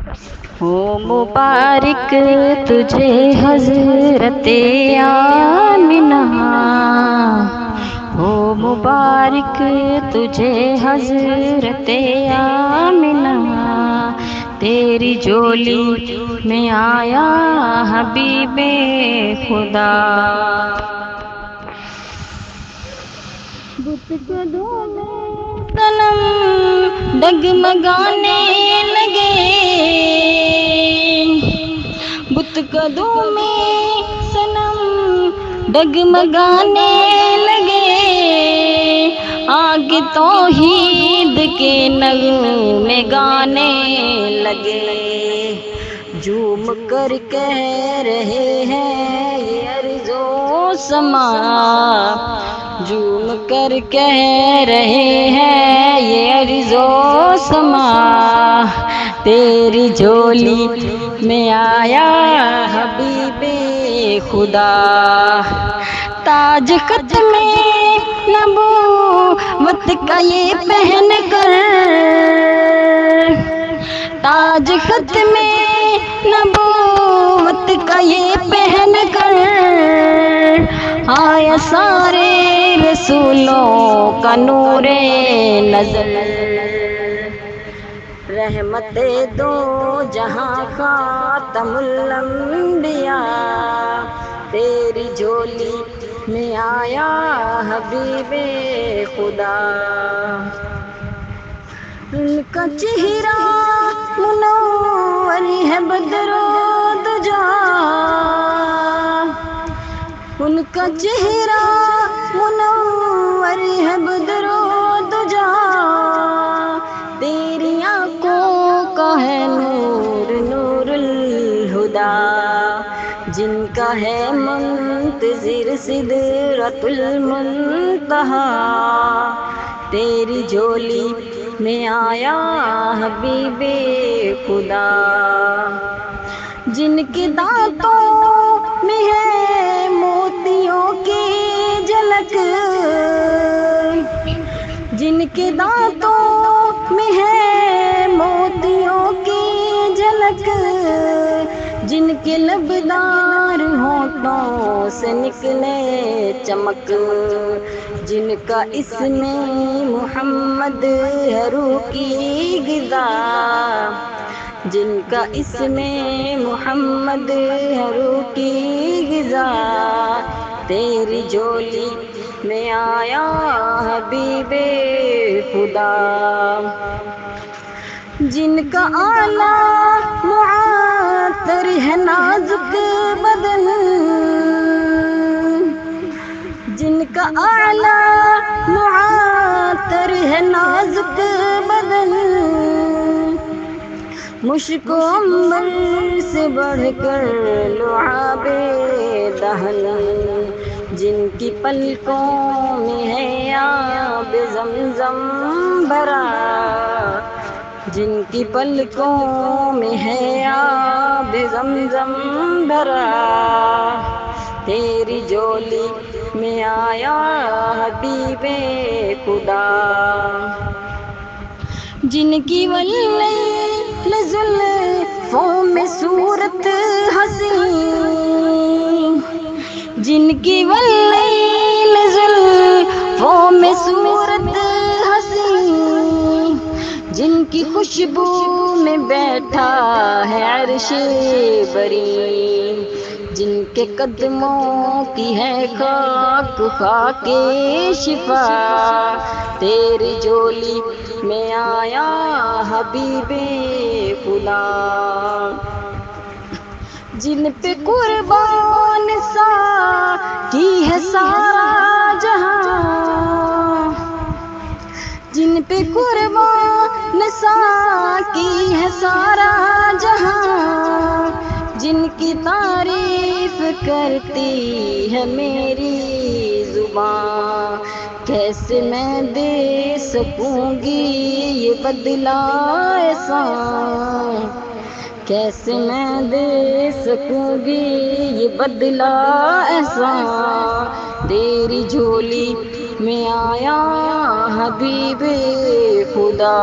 ہو مبارک تجھے حضرت آمنہ، ہو مبارک تجھے حضرت آمنہ، تیری جولی میں آیا حبیب خدا۔ بت قدوں میں صنم ڈگمگانے لگے، بت قدوں میں صنم ڈگمگانے لگے، آگ توحید کے نغمے گانے لگے، جھوم کر کہہ رہے ہیں یہ ارض و سما، جھوم کر کہہ رہے ہیں یہ ارض و سما، تیری جولی میں آیا حبیب خدا۔ تاج ختم نبوت کا یہ پہن کر، تاج ختم نبوت کا یہ پہن کر، آیا سارے رسولوں کا نور نظر، رحمت دو جہاں خاتم الانبیاء، تیری جولی میں آیا حبیب خدا۔ ان کا چہرہ منور ہے بدر و دجا، ان کا چہرہ منور ہے بدر و دجا، تیری آنکھوں کا ہے نور نور الہدیٰ، جن کا ہے منتظر سدرۃ المنتہیٰ، تیری جولی میں آیا حبیب خدا۔ جن کے دانتوں میں ہے موتیوں کی جھلک، جن کے دانتوں میں ہے موتیوں کی جھلک، جن کے لبدار ہونٹوں سے نکلے چمک، جن کا اسم محمد ہے روح کی غذا، جن کا اسم محمد ہے روح کی غذا، تیری جولی میں آیا حبیب خدا۔ جن کا اعلیٰ معطر ہے نازک بدن، جن کا اعلیٰ معطر ہے نازک بدن، مشک و عنبر سے بڑھ کر لعاب دہن، جن کی پلکوں میں ہے آب زمزم بھرا، جن کی پلکوں میں ہے آب زمزم بھرا، تیری جولی میں آیا حبیب خدا۔ جن کی واللیل زلفوں میں صورت حسین، جن کی واللیل زلفوں میں صورت حسین، جن کی خوشبو میں بیٹھا ہے عرش بری، جن کے قدموں کی ہے خاک خاک شفا، تیری جولی میں آیا حبیب خدا۔ جن پہ قربان سا کی ہے سارا جہاں، جن پہ قربان سا کی ہے سارا جہاں، جن کی تعریف کرتی ہے میری زبان، کیسے میں دے سکوں گی یہ بدلہ احسان، کیسے میں دے سکوں گی یہ بدلہ احسان، تیری جھولی میں آیا حبیب خدا۔